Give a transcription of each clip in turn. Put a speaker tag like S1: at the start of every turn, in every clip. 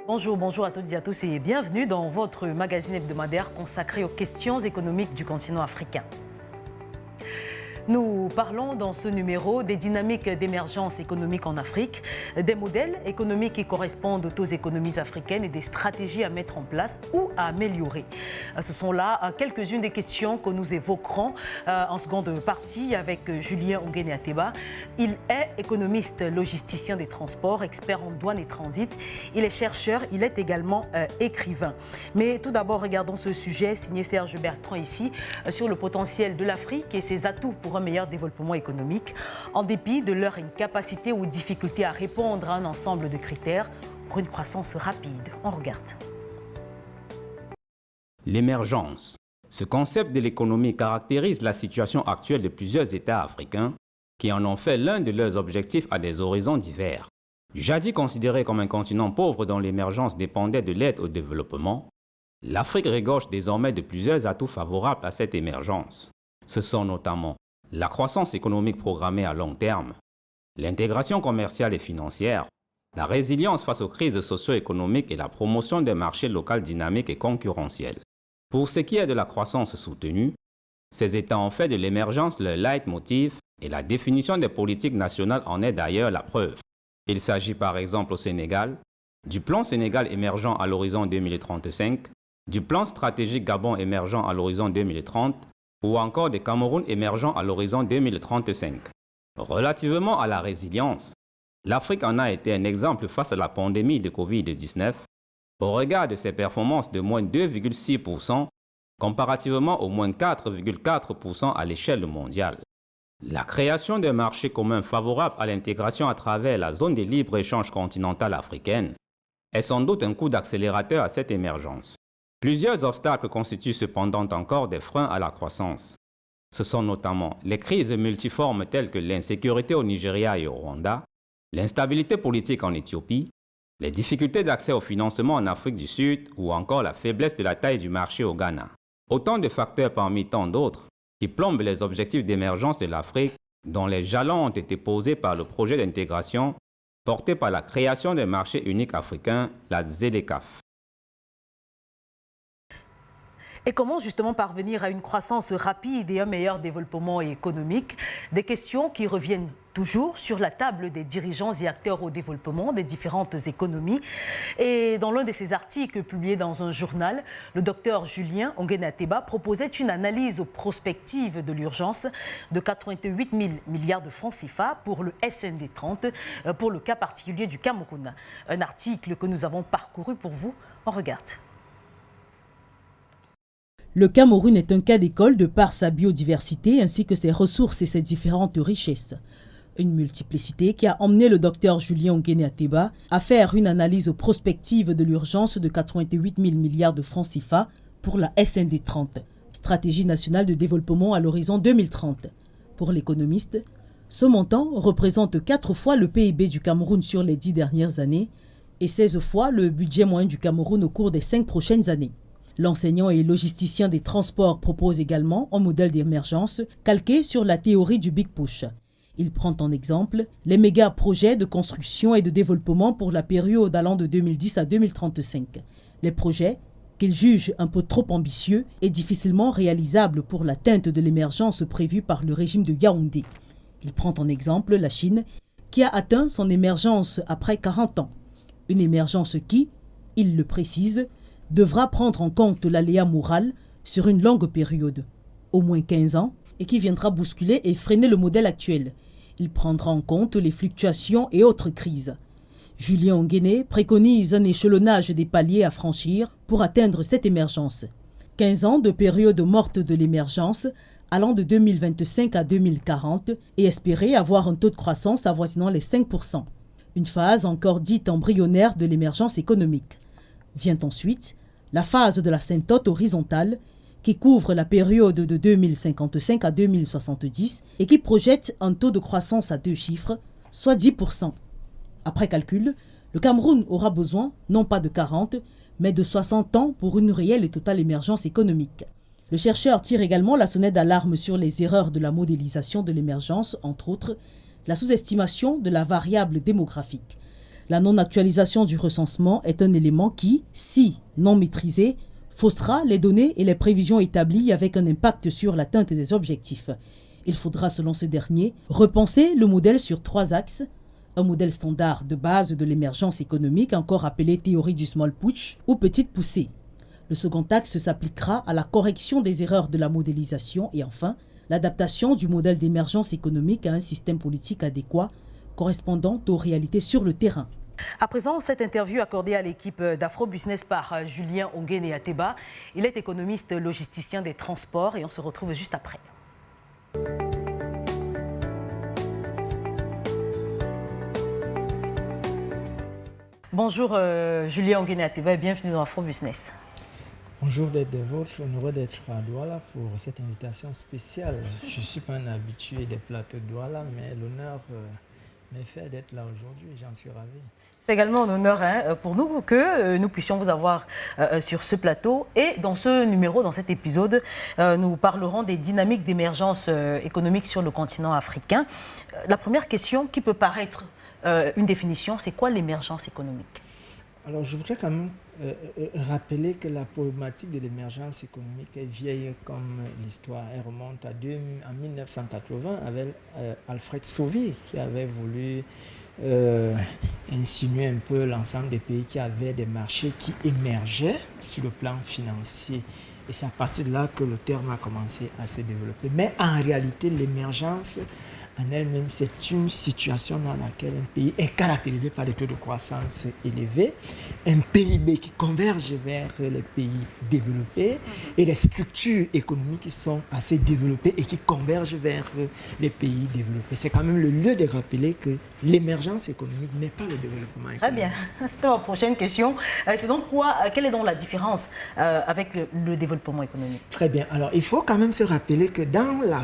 S1: Bonjour à toutes et à tous et bienvenue dans votre magazine hebdomadaire consacré aux questions économiques du continent africain. Nous parlons dans ce numéro des dynamiques d'émergence économique en Afrique, des modèles économiques qui correspondent aux économies africaines et des stratégies à mettre en place ou à améliorer. Ce sont là quelques-unes des questions que nous évoquerons en seconde partie avec Julien Onguéné Ateba. Il est économiste logisticien des transports, expert en douane et transit. Il est chercheur, il est également écrivain. Mais tout d'abord, regardons ce sujet signé Serge Bertrand ici sur le potentiel de l'Afrique et ses atouts pour un meilleur développement économique, en dépit de leur incapacité ou difficulté à répondre à un ensemble de critères pour une croissance rapide. On regarde.
S2: L'émergence. Ce concept de l'économie caractérise la situation actuelle de plusieurs États africains qui en ont fait l'un de leurs objectifs à des horizons divers. Jadis considéré comme un continent pauvre dont l'émergence dépendait de l'aide au développement, l'Afrique regorge désormais de plusieurs atouts favorables à cette émergence. Ce sont notamment la croissance économique programmée à long terme, l'intégration commerciale et financière, la résilience face aux crises socio-économiques et la promotion des marchés locaux dynamiques et concurrentiels. Pour ce qui est de la croissance soutenue, ces États ont fait de l'émergence leur leitmotiv et la définition des politiques nationales en est d'ailleurs la preuve. Il s'agit par exemple au Sénégal du plan Sénégal émergent à l'horizon 2035, du plan stratégique Gabon émergent à l'horizon 2030, ou encore des Cameroun émergents à l'horizon 2035. Relativement à la résilience, l'Afrique en a été un exemple face à la pandémie de Covid-19, au regard de ses performances de moins 2,6% comparativement au moins 4,4% à l'échelle mondiale. La création d'un marché commun favorable à l'intégration à travers la zone de libre-échange continentale africaine est sans doute un coup d'accélérateur à cette émergence. Plusieurs obstacles constituent cependant encore des freins à la croissance. Ce sont notamment les crises multiformes telles que l'insécurité au Nigeria et au Rwanda, l'instabilité politique en Éthiopie, les difficultés d'accès au financement en Afrique du Sud ou encore la faiblesse de la taille du marché au Ghana. Autant de facteurs parmi tant d'autres qui plombent les objectifs d'émergence de l'Afrique dont les jalons ont été posés par le projet d'intégration porté par la création des marchés uniques africains, la ZLECAf.
S1: Et comment justement parvenir à une croissance rapide et un meilleur développement économique? Des questions qui reviennent toujours sur la table des dirigeants et acteurs au développement des différentes économies. Et dans l'un de ses articles publiés dans un journal, le docteur Julien Onguéné Ateba proposait une analyse prospective de l'urgence de 88 000 milliards de francs CFA pour le SND 30, pour le cas particulier du Cameroun. Un article que nous avons parcouru pour vous. On regarde.
S3: Le Cameroun est un cas d'école de par sa biodiversité ainsi que ses ressources et ses différentes richesses. Une multiplicité qui a emmené le docteur Julien Onguéné Ateba à faire une analyse prospective de l'urgence de 88 000 milliards de francs CFA pour la SND 30, Stratégie nationale de développement à l'horizon 2030. Pour l'économiste, ce montant représente 4 fois le PIB du Cameroun sur les 10 dernières années et 16 fois le budget moyen du Cameroun au cours des 5 prochaines années. L'enseignant et logisticien des transports propose également un modèle d'émergence calqué sur la théorie du Big Push. Il prend en exemple les méga-projets de construction et de développement pour la période allant de 2010 à 2035. Les projets qu'il juge un peu trop ambitieux et difficilement réalisables pour l'atteinte de l'émergence prévue par le régime de Yaoundé. Il prend en exemple la Chine qui a atteint son émergence après 40 ans. Une émergence qui, il le précise, devra prendre en compte l'aléa moral sur une longue période, au moins 15 ans, et qui viendra bousculer et freiner le modèle actuel. Il prendra en compte les fluctuations et autres crises. Julien Onguéné préconise un échelonnage des paliers à franchir pour atteindre cette émergence. 15 ans de période morte de l'émergence, allant de 2025 à 2040, et espérer avoir un taux de croissance avoisinant les 5%. Une phase encore dite embryonnaire de l'émergence économique. Vient ensuite la phase de l'asymptote horizontale qui couvre la période de 2055 à 2070 et qui projette un taux de croissance à 2 chiffres, soit 10%. Après calcul, le Cameroun aura besoin non pas de 40, mais de 60 ans pour une réelle et totale émergence économique. Le chercheur tire également la sonnette d'alarme sur les erreurs de la modélisation de l'émergence, entre autres, la sous-estimation de la variable démographique. La non-actualisation du recensement est un élément qui, si non maîtrisé, faussera les données et les prévisions établies avec un impact sur l'atteinte des objectifs. Il faudra, selon ce dernier, repenser le modèle sur 3 axes. Un modèle standard de base de l'émergence économique, encore appelé théorie du small putsch ou petite poussée. Le second axe s'appliquera à la correction des erreurs de la modélisation et enfin, l'adaptation du modèle d'émergence économique à un système politique adéquat correspondant aux réalités sur le terrain.
S1: À présent, cette interview accordée à l'équipe d'Afro-Business par Julien Ongene Ateba. Il est économiste logisticien des transports et on se retrouve juste après. Bonjour Julien Ongene Ateba et bienvenue dans Afro-Business.
S4: Bonjour d'être de votre, heureux d'être à Douala pour cette invitation spéciale. Je ne suis pas un habitué des plateaux de Douala, mais l'honneur m'est fait d'être là aujourd'hui, j'en suis ravi.
S1: C'est également un honneur pour nous que nous puissions vous avoir sur ce plateau. Et dans ce numéro, dans cet épisode, nous parlerons des dynamiques d'émergence économique sur le continent africain. La première question qui peut paraître une définition, c'est quoi l'émergence économique ?
S4: Alors je voudrais quand même rappeler que la problématique de l'émergence économique est vieille comme l'histoire. Elle remonte à 1980 avec Alfred Sauvy qui avait voulu insinuer un peu l'ensemble des pays qui avaient des marchés qui émergeaient sur le plan financier. Et c'est à partir de là que le terme a commencé à se développer. Mais en réalité, l'émergence en elle-même, c'est une situation dans laquelle un pays est caractérisé par des taux de croissance élevés, un PIB qui converge vers les pays développés et des structures économiques qui sont assez développées et qui convergent vers les pays développés. C'est quand même le lieu de rappeler que l'émergence économique n'est pas le développement économique.
S1: Très bien. C'était ma prochaine question. C'est donc quelle est donc la différence avec le développement économique?
S4: Très bien. Alors, il faut quand même se rappeler que dans la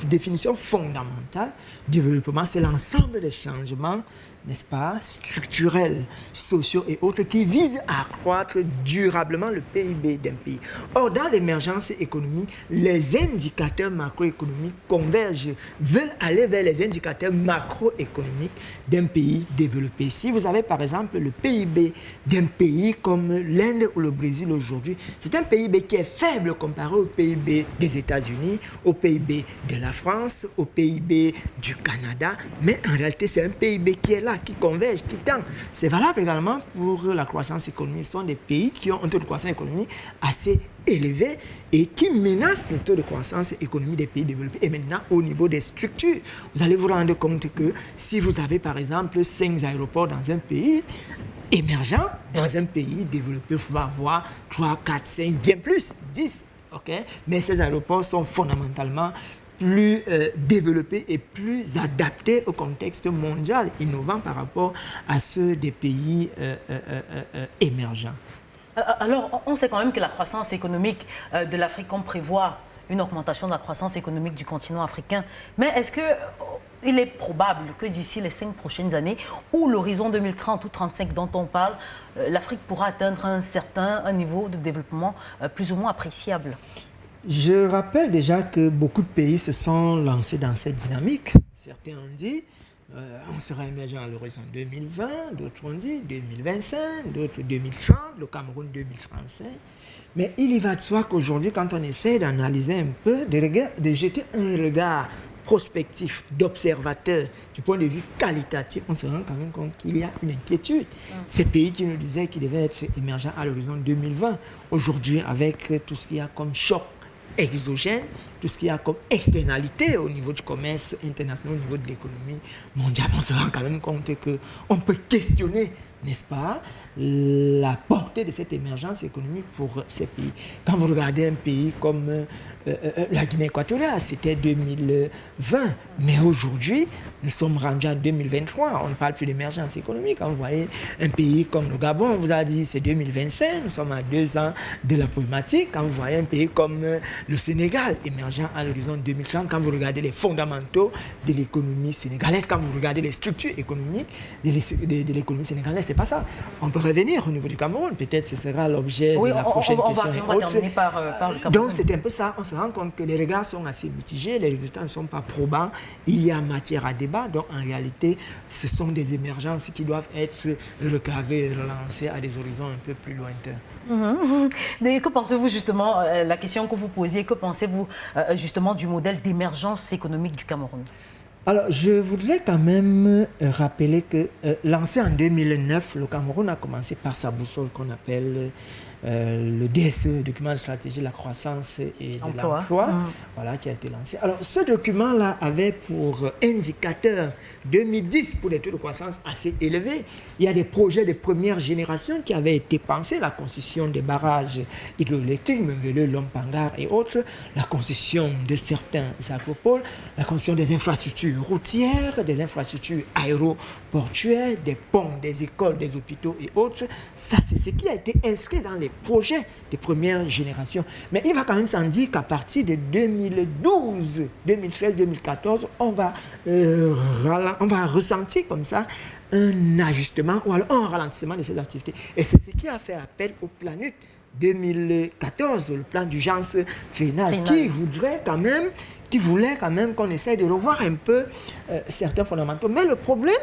S4: définition fondamentale, développement, c'est l'ensemble des changements, n'est-ce pas, structurels, sociaux et autres qui visent à accroître durablement le PIB d'un pays. Or, dans l'émergence économique, les indicateurs macroéconomiques convergent, veulent aller vers les indicateurs macroéconomiques d'un pays développé. Si vous avez par exemple le PIB d'un pays comme l'Inde ou le Brésil aujourd'hui, c'est un PIB qui est faible comparé au PIB des États-Unis, au PIB de la France, au PIB du Canada, mais en réalité c'est un PIB qui est là, qui converge, qui tend. C'est valable également pour la croissance économique. Ce sont des pays qui ont un taux de croissance économique assez élevé et qui menacent le taux de croissance économique des pays développés. Et maintenant, au niveau des structures, vous allez vous rendre compte que si vous avez par exemple 5 aéroports dans un pays émergent, dans un pays développé, vous allez avoir 3, 4, 5, bien plus, 10. Okay? Mais ces aéroports sont fondamentalement plus développés et plus adaptés au contexte mondial, innovant par rapport à ceux des pays émergents.
S1: Alors, on sait quand même que la croissance économique de l'Afrique, on prévoit une augmentation de la croissance économique du continent africain. Mais est-ce qu'il est probable que d'ici les 5 prochaines années, ou l'horizon 2030 ou 2035 dont on parle, l'Afrique pourra atteindre un niveau de développement plus ou moins appréciable?
S4: Je rappelle déjà que beaucoup de pays se sont lancés dans cette dynamique. Certains ont dit on sera émergent à l'horizon 2020, d'autres ont dit 2025, d'autres 2030, le Cameroun 2035. Mais il y va de soi qu'aujourd'hui, quand on essaie d'analyser un peu, de jeter un regard prospectif, d'observateur, du point de vue qualitatif, on se rend quand même compte qu'il y a une inquiétude. Ces pays qui nous disaient qu'ils devaient être émergents à l'horizon 2020, aujourd'hui, avec tout ce qu'il y a comme choc exogène, tout ce qu'il y a comme externalité au niveau du commerce international, au niveau de l'économie mondiale, on se rend quand même compte qu'on peut questionner, n'est-ce pas, la portée de cette émergence économique pour ces pays. Quand vous regardez un pays comme la Guinée équatoriale, c'était 2020, mais aujourd'hui, nous sommes rendus en 2023, on ne parle plus d'émergence économique. Quand vous voyez un pays comme le Gabon, on vous a dit c'est 2025, nous sommes à 2 ans de la problématique. Quand vous voyez un pays comme le Sénégal, émergent émergent à l'horizon 2030. Quand vous regardez les fondamentaux de l'économie sénégalaise, quand vous regardez les structures économiques de l'économie sénégalaise, c'est pas ça. On peut revenir au niveau du Cameroun, peut-être ce sera l'objet de la prochaine question.
S1: On va terminer par le Cameroun.
S4: Donc c'est un peu ça, on se rend compte que les regards sont assez mitigés, les résultats ne sont pas probants, il y a matière à débat, donc en réalité ce sont des émergences qui doivent être recadrées, relancées à des horizons un peu plus lointains.
S1: Que pensez-vous justement, la question que vous posiez, que pensez-vous justement du modèle d'émergence économique du Cameroun?
S4: Alors, je voudrais quand même rappeler que, lancé en 2009, le Cameroun a commencé par sa boussole qu'on appelle le DSE, document de stratégie de la croissance et de l'emploi, voilà, qui a été lancé. Alors, ce document-là avait pour indicateur 2010 pour des taux de croissance assez élevés. Il y a des projets de première génération qui avaient été pensés, la construction des barrages hydroélectriques, Mvele, Lompangar et autres, la construction de certains agropoles, la construction des infrastructures routières, des infrastructures aéroportuaires, des ponts, des écoles, des hôpitaux et autres. Ça, c'est ce qui a été inscrit dans les projets de première génération. Mais il va quand même s'en dire qu'à partir de 2012, 2013, 2014, on va ressentir comme ça un ajustement ou alors un ralentissement de ces activités. Et c'est ce qui a fait appel au Planut 2014, le plan d'urgence triennal, qui voulait quand même qu'on essaie de revoir un peu certains fondamentaux. Mais le problème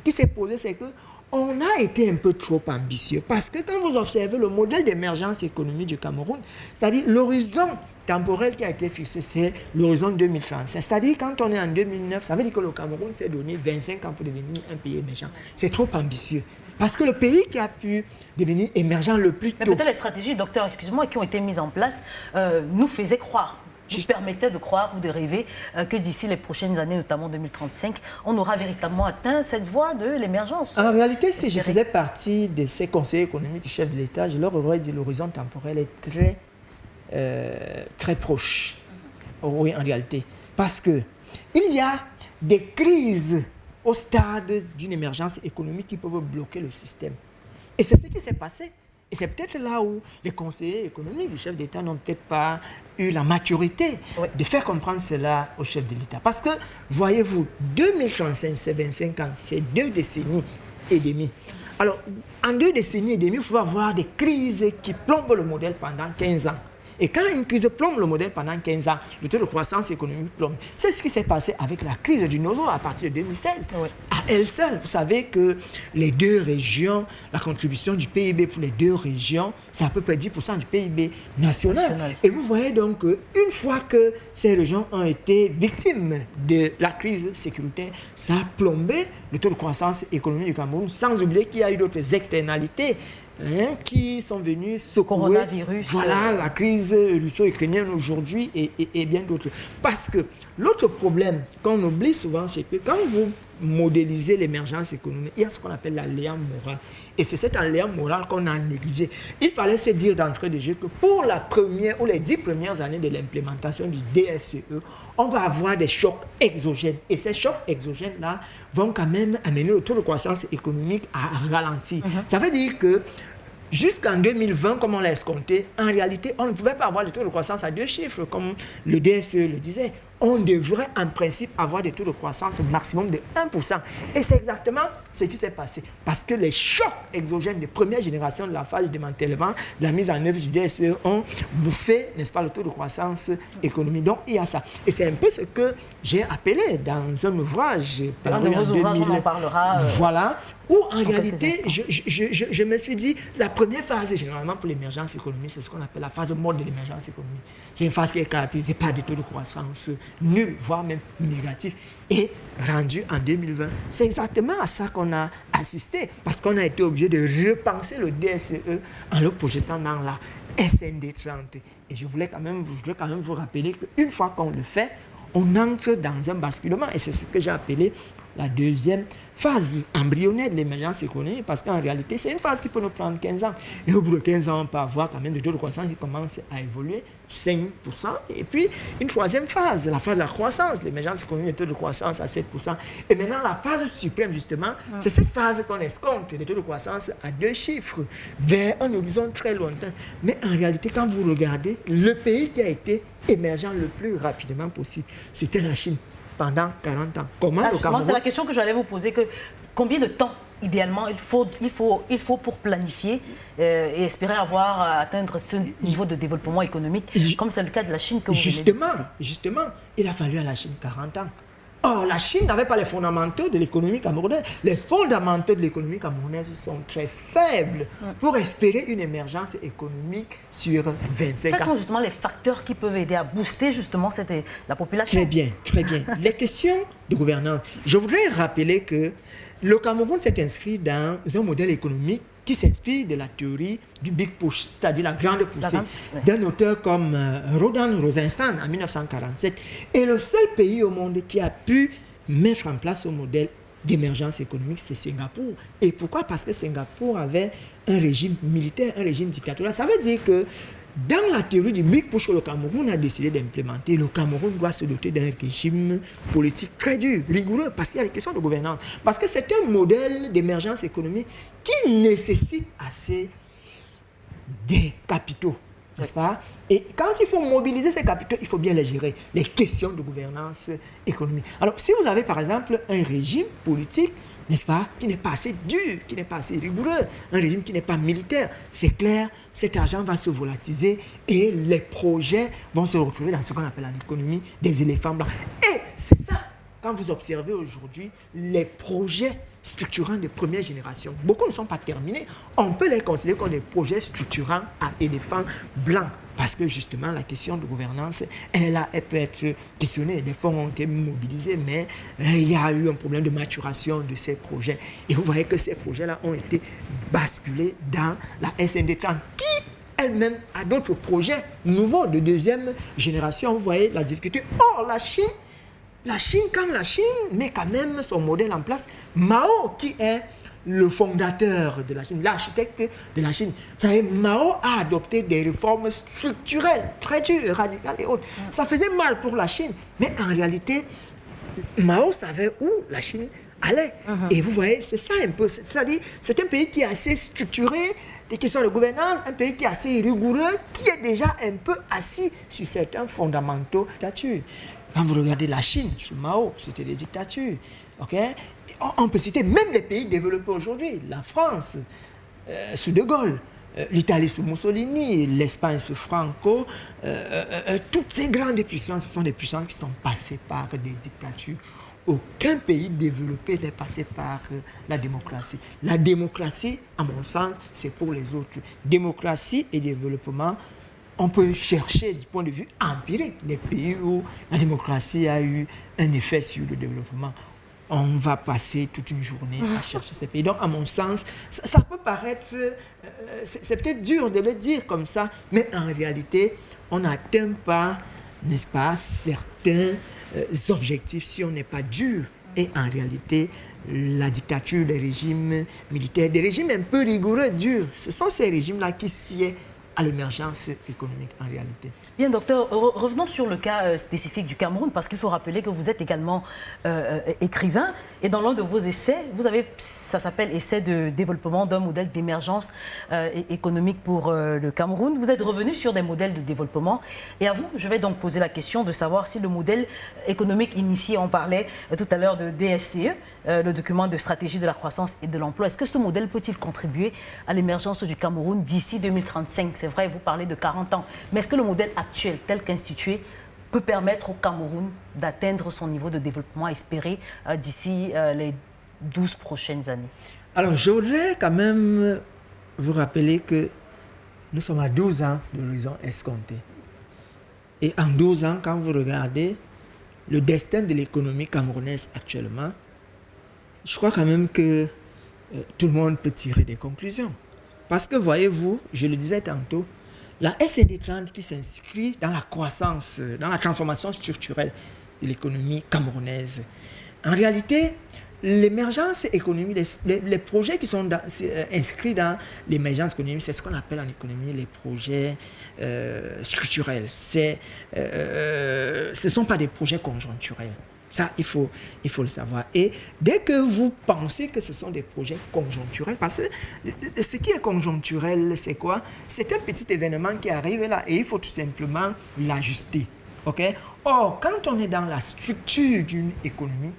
S4: qui s'est posé, c'est que on a été un peu trop ambitieux parce que quand vous observez le modèle d'émergence économique du Cameroun, c'est-à-dire l'horizon temporel qui a été fixé, c'est l'horizon 2035. C'est-à-dire quand on est en 2009, ça veut dire que le Cameroun s'est donné 25 ans pour devenir un pays émergent. C'est trop ambitieux. Parce que le pays qui a pu devenir émergent le plus tôt...
S1: Mais peut-être les stratégies, docteur, excusez-moi, qui ont été mises en place nous faisaient croire, nous permettait de croire ou de rêver que d'ici les prochaines années, notamment 2035, on aura véritablement atteint cette voie de l'émergence.
S4: En réalité, si je faisais partie de ces conseillers économiques du chef de l'État, je leur aurais dit que l'horizon temporel est très proche. Oui, en réalité. Parce qu'il y a des crises au stade d'une émergence économique qui peuvent bloquer le système. Et c'est ce qui s'est passé. Et c'est peut-être là où les conseillers économiques du chef d'État n'ont peut-être pas eu la maturité de faire comprendre cela au chef de l'État. Parce que, voyez-vous, 2035, c'est 25 ans, c'est 2 décennies et demie. Alors, en 2 décennies et demie, il faut avoir des crises qui plombent le modèle pendant 15 ans. Et quand une crise plombe le modèle pendant 15 ans, le taux de croissance économique plombe. C'est ce qui s'est passé avec la crise du Nozo à partir de 2016. À elle seule, vous savez que les 2 régions, la contribution du PIB pour les 2 régions, c'est à peu près 10% du PIB national. Et vous voyez donc qu'une fois que ces régions ont été victimes de la crise sécuritaire, ça a plombé le taux de croissance économique du Cameroun, sans oublier qu'il y a eu d'autres externalités qui sont venus secouer
S1: coronavirus,
S4: la crise russo-ukrainienne aujourd'hui et bien d'autres. Parce que l'autre problème qu'on oublie souvent, c'est que quand vous modélisez l'émergence économique, il y a ce qu'on appelle l'aléa moral. Et c'est cet aléa moral qu'on a négligé. Il fallait se dire d'entrée de jeu que pour la première ou les 10 premières années de l'implémentation du DSCE, on va avoir des chocs exogènes. Et ces chocs exogènes-là vont quand même amener le taux de croissance économique à ralentir. Ça veut dire que jusqu'en 2020, comme on l'a escompté, en réalité, on ne pouvait pas avoir des taux de croissance à 2 chiffres, comme le DSE le disait. On devrait en principe avoir des taux de croissance au maximum de 1%. Et c'est exactement ce qui s'est passé. Parce que les chocs exogènes de première génération de la phase de démantèlement, de la mise en œuvre du DSE ont bouffé, n'est-ce pas, le taux de croissance économique. Donc, il y a ça. Et c'est un peu ce que j'ai appelé dans un ouvrage.
S1: Un de vos ouvrages, on en parlera.
S4: Voilà. Où en réalité, je me suis dit, la première phase, généralement pour l'émergence économique, c'est ce qu'on appelle la phase mode de l'émergence économique. C'est une phase qui est caractérisée par des taux de croissance nuls, voire même négatifs, et rendu en 2020. C'est exactement à ça qu'on a assisté, parce qu'on a été obligé de repenser le DSCE en le projetant dans la SND 30. Et je voudrais quand même vous rappeler qu'une fois qu'on le fait, on entre dans un basculement, et c'est ce que j'ai appelé la deuxième phase embryonnaire de l'émergence économique, parce qu'en réalité, c'est une phase qui peut nous prendre 15 ans. Et au bout de 15 ans, on peut avoir quand même des taux de croissance qui commencent à évoluer, 5%. Et puis, une troisième phase, la phase de la croissance, l'émergence économique, des taux de croissance à 7%. Et maintenant, la phase suprême, justement, c'est cette phase qu'on escompte, des taux de croissance à 2 chiffres, vers un horizon très lointain. Mais en réalité, quand vous regardez, le pays qui a été émergent le plus rapidement possible, c'était la Chine. Pendant 40 ans. Comment le Cameroun...
S1: C'est la question que j'allais vous poser. Combien de temps, idéalement, il faut pour planifier et espérer atteindre ce niveau de développement économique, comme c'est le cas de la Chine que vous venez de citer.
S4: Justement, il a fallu à la Chine 40 ans. Or, la Chine n'avait pas les fondamentaux de l'économie camerounaise. Les fondamentaux de l'économie camerounaise sont très faibles pour espérer une émergence économique sur 25 ans.
S1: Quels sont justement les facteurs qui peuvent aider à booster justement la population?
S4: Très bien, très bien. Les questions de gouvernance. Je voudrais rappeler que le Cameroun s'est inscrit dans un modèle économique qui s'inspire de la théorie du Big Push, c'est-à-dire la grande poussée, d'un auteur comme Rodan Rosenstein en 1947, est le seul pays au monde qui a pu mettre en place ce modèle d'émergence économique, c'est Singapour. Et pourquoi? Parce que Singapour avait un régime militaire, un régime dictatorial. Ça veut dire que dans la théorie du Big Push que le Cameroun a décidé d'implémenter, le Cameroun doit se doter d'un régime politique très dur, rigoureux, parce qu'il y a des questions de gouvernance. Parce que c'est un modèle d'émergence économique qui nécessite assez des capitaux, n'est-ce pas? Et quand il faut mobiliser ces capitaux, il faut bien les gérer, les questions de gouvernance économique. Alors, si vous avez par exemple un régime politique, n'est-ce pas, qui n'est pas assez dur, qui n'est pas assez rigoureux, un régime qui n'est pas militaire, c'est clair, cet argent va se volatiliser et les projets vont se retrouver dans ce qu'on appelle en économie des éléphants blancs. Et c'est ça, quand vous observez aujourd'hui les projets structurants de première génération, beaucoup ne sont pas terminés. On peut les considérer comme des projets structurants à éléphants blancs. Parce que justement, la question de gouvernance, elle est là, elle peut être questionnée. Des fonds ont été mobilisés, mais il y a eu un problème de maturation de ces projets. Et vous voyez que ces projets-là ont été basculés dans la SND30, qui elle-même a d'autres projets nouveaux de deuxième génération. Vous voyez la difficulté. Or, la Chine, quand la Chine met quand même son modèle en place, Mao, qui est le fondateur de la Chine, l'architecte de la Chine. Vous savez, Mao a adopté des réformes structurelles, très dures, radicales et autres. Ça faisait mal pour la Chine, mais en réalité, Mao savait où la Chine allait. Et vous voyez, c'est ça un peu. C'est-à-dire, c'est un pays qui est assez structuré, des questions de gouvernance, un pays qui est assez rigoureux, qui est déjà un peu assis sur certains fondamentaux de dictature. Quand vous regardez la Chine, sous Mao, c'était des dictatures. Okay? On peut citer même les pays développés aujourd'hui, la France, sous De Gaulle, l'Italie sous Mussolini, l'Espagne sous Franco, toutes ces grandes puissances, ce sont des puissances qui sont passées par des dictatures. Aucun pays développé n'est passé par la démocratie. La démocratie, à mon sens, c'est pour les autres. Démocratie et développement, on peut chercher du point de vue empirique des pays où la démocratie a eu un effet sur le développement. On va passer toute une journée à chercher ces pays. Donc, à mon sens, ça peut paraître... c'est peut-être dur de le dire comme ça, mais en réalité, on n'atteint pas, n'est-ce pas, certains objectifs si on n'est pas dur. Et en réalité, la dictature, les régimes militaires, des régimes un peu rigoureux, durs, ce sont ces régimes-là qui sied à l'émergence économique en réalité.
S1: Bien, docteur, revenons sur le cas spécifique du Cameroun, parce qu'il faut rappeler que vous êtes également écrivain, et dans l'un de vos essais, vous avez, ça s'appelle « Essai de développement d'un modèle d'émergence économique pour le Cameroun ». Vous êtes revenu sur des modèles de développement, et à vous, je vais donc poser la question de savoir si le modèle économique initié, on parlait tout à l'heure de DSCE, le document de stratégie de la croissance et de l'emploi, est-ce que ce modèle peut-il contribuer à l'émergence du Cameroun d'ici 2035? C'est vrai, vous parlez de 40 ans, mais est-ce que le modèle actuel, tel qu'institué, peut permettre au Cameroun d'atteindre son niveau de développement espéré d'ici les 12 prochaines années?
S4: Alors, je voudrais quand même vous rappeler que nous sommes à 12 ans de l'horizon escompté. Et en 12 ans, quand vous regardez le destin de l'économie camerounaise actuellement, je crois quand même que tout le monde peut tirer des conclusions. Parce que, voyez-vous, je le disais tantôt, la SND30 qui s'inscrit dans la croissance, dans la transformation structurelle de l'économie camerounaise, En réalité, l'émergence économique, les projets qui sont inscrits dans l'émergence économique, c'est ce qu'on appelle en économie les projets structurels. Ce ne sont pas des projets conjoncturels. Ça, il faut le savoir. Et dès que vous pensez que ce sont des projets conjoncturels, parce que ce qui est conjoncturel, c'est quoi? C'est un petit événement qui arrive là et il faut tout simplement l'ajuster. Okay? Or, quand on est dans la structure d'une économie,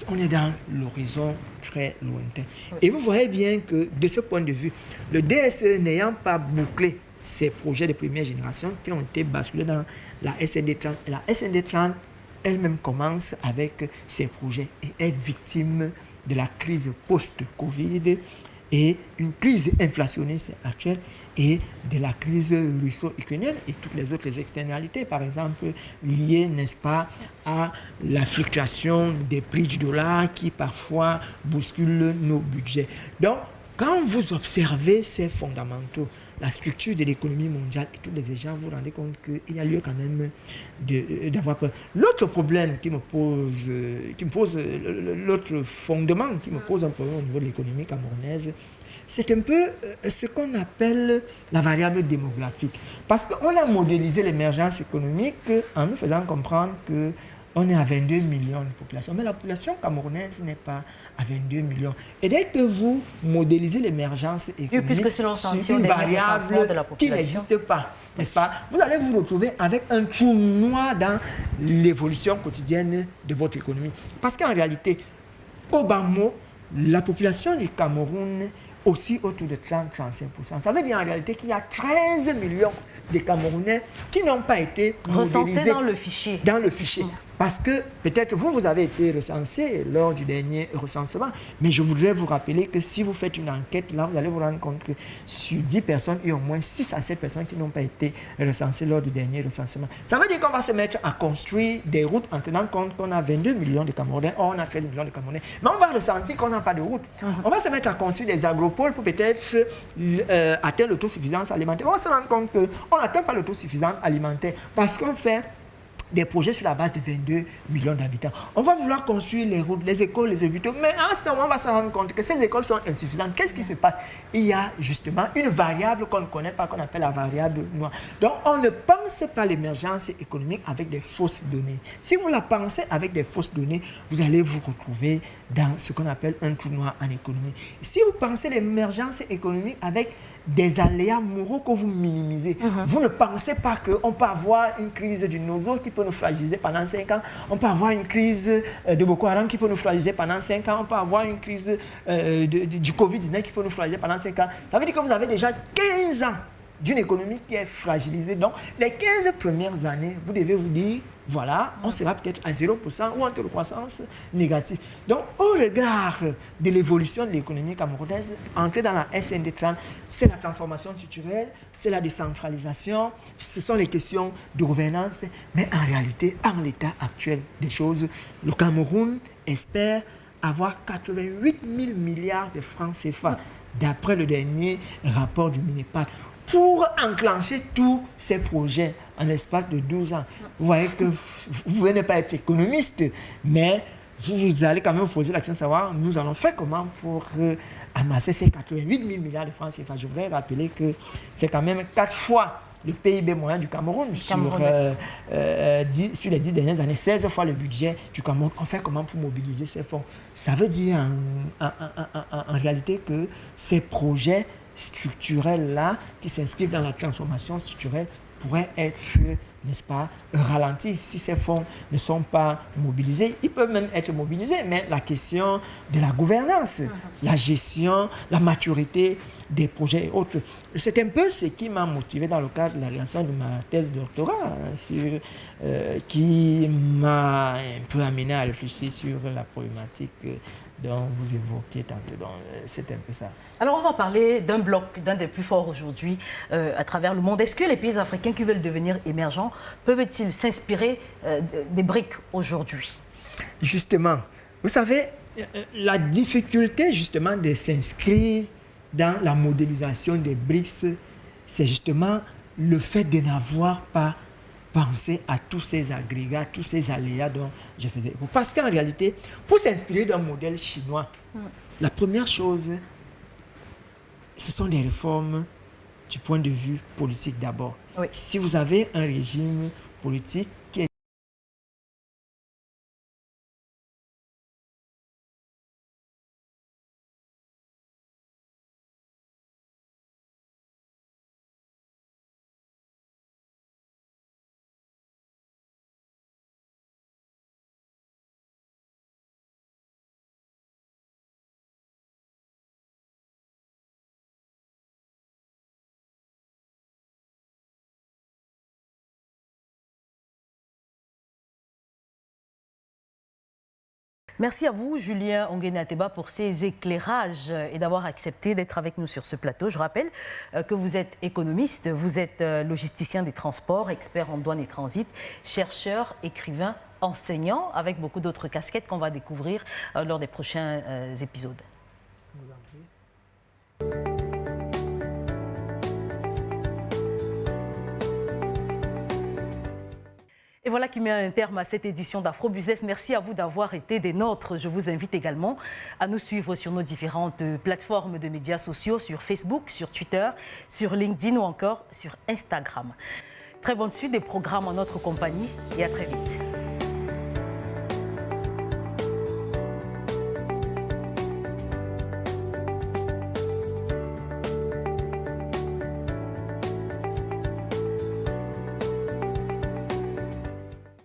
S4: on est dans l'horizon très lointain. Et vous voyez bien que de ce point de vue, le DSE n'ayant pas bouclé ces projets de première génération qui ont été basculés dans la SND 30, la SND 30 elle-même commence avec ses projets et est victime de la crise post-Covid et une crise inflationniste actuelle et de la crise russo-ukrainienne et toutes les autres externalités, par exemple, liées, n'est-ce pas, à la fluctuation des prix du dollar qui parfois bouscule nos budgets. Donc, quand vous observez ces fondamentaux, la structure de l'économie mondiale et tous les échanges, vous vous rendez compte qu'il y a lieu quand même d'avoir peur. L'autre problème l'autre fondement qui me pose un problème au niveau de l'économie camerounaise, c'est un peu ce qu'on appelle la variable démographique. Parce qu'on a modélisé l'émergence économique en nous faisant comprendre qu'on est à 22 millions de population. Mais la population camerounaise n'est pas à 22 millions. Et dès que vous modélisez l'émergence économique sur une variable qui n'existe pas, n'est-ce pas, vous allez vous retrouver avec un trou noir dans l'évolution quotidienne de votre économie. Parce qu'en réalité, au bas mot, la population du Cameroun aussi autour de 30-35%. Ça veut dire en réalité qu'il y a 13 millions de Camerounais qui n'ont pas été
S1: recensés dans le fichier.
S4: Parce que peut-être vous avez été recensé lors du dernier recensement, mais je voudrais vous rappeler que si vous faites une enquête, là, vous allez vous rendre compte que sur 10 personnes, il y a au moins 6 à 7 personnes qui n'ont pas été recensées lors du dernier recensement. Ça veut dire qu'on va se mettre à construire des routes en tenant compte qu'on a 22 millions de Camerounais, or on a 13 millions de Camerounais. Mais on va ressentir qu'on n'a pas de route. On va se mettre à construire des agropoles pour peut-être atteindre l'autosuffisance alimentaire. On va se rendre compte qu'on n'atteint pas l'autosuffisance alimentaire parce qu'on fait des projets sur la base de 22 millions d'habitants. On va vouloir construire les routes, les écoles, les hôpitaux, mais en ce moment, on va se rendre compte que ces écoles sont insuffisantes. Qu'est-ce qui se passe? Il y a justement une variable qu'on ne connaît pas, qu'on appelle la variable noire. Donc, on ne pense pas l'émergence économique avec des fausses données. Si vous la pensez avec des fausses données, vous allez vous retrouver dans ce qu'on appelle un trou noir en économie. Si vous pensez l'émergence économique avec des aléas moraux que vous minimisez, vous ne pensez pas qu'on peut avoir une crise du nozo qui peut nous fragiliser pendant 5 ans, on peut avoir une crise de Boko Haram qui peut nous fragiliser pendant 5 ans, on peut avoir une crise du Covid-19 qui peut nous fragiliser pendant 5 ans. Ça veut dire que vous avez déjà 15 ans d'une économie qui est fragilisée. Donc, les 15 premières années, vous devez vous dire, voilà, on sera peut-être à 0% ou en taux de croissance négatif. Donc, au regard de l'évolution de l'économie camerounaise, entrer dans la SND 30, c'est la transformation structurelle, c'est la décentralisation, ce sont les questions de gouvernance. Mais en réalité, en l'état actuel des choses, le Cameroun espère avoir 88 000 milliards de francs CFA, d'après le dernier rapport du MINEPAD, pour enclencher tous ces projets en l'espace de 12 ans. Vous voyez que vous ne pouvez pas être économiste, mais vous allez quand même vous poser la question de savoir, nous allons faire comment pour amasser ces 88 000 milliards de francs CFA. Je voudrais rappeler que c'est quand même 4 fois le PIB moyen du Cameroun sur les 10 dernières années, 16 fois le budget du Cameroun. On fait comment pour mobiliser ces fonds? Ça veut dire en réalité que ces projets structurels-là, qui s'inscrivent dans la transformation structurelle, pourraient être, n'est-ce pas, ralentis si ces fonds ne sont pas mobilisés. Ils peuvent même être mobilisés, mais la question de la gouvernance, la gestion, la maturité des projets et autres. C'est un peu ce qui m'a motivé dans le cadre de la réalisation de ma thèse de doctorat, qui m'a un peu amené à réfléchir sur la problématique dont vous évoquiez tantôt. Donc, c'est un peu ça.
S1: Alors, on va parler d'un bloc, d'un des plus forts aujourd'hui à travers le monde. Est-ce que les pays africains qui veulent devenir émergents peuvent-ils s'inspirer des BRICS aujourd'hui? Justement,
S4: vous savez, la difficulté justement de s'inscrire dans la modélisation des BRICS, c'est justement le fait de n'avoir pas penser à tous ces agrégats, tous ces aléas dont je faisais. Parce qu'en réalité, pour s'inspirer d'un modèle chinois, la première chose, ce sont des réformes du point de vue politique d'abord.
S1: Oui.
S4: Si vous avez un régime politique qui est
S1: Merci à vous, Julien Ongene Ateba, pour ces éclairages et d'avoir accepté d'être avec nous sur ce plateau. Je rappelle que vous êtes économiste, vous êtes logisticien des transports, expert en douane et transit, chercheur, écrivain, enseignant, avec beaucoup d'autres casquettes qu'on va découvrir lors des prochains épisodes. Et voilà qui met un terme à cette édition d'Afro-Business. Merci à vous d'avoir été des nôtres. Je vous invite également à nous suivre sur nos différentes plateformes de médias sociaux, sur Facebook, sur Twitter, sur LinkedIn ou encore sur Instagram. Très bonne suite des programmes en notre compagnie et à très vite.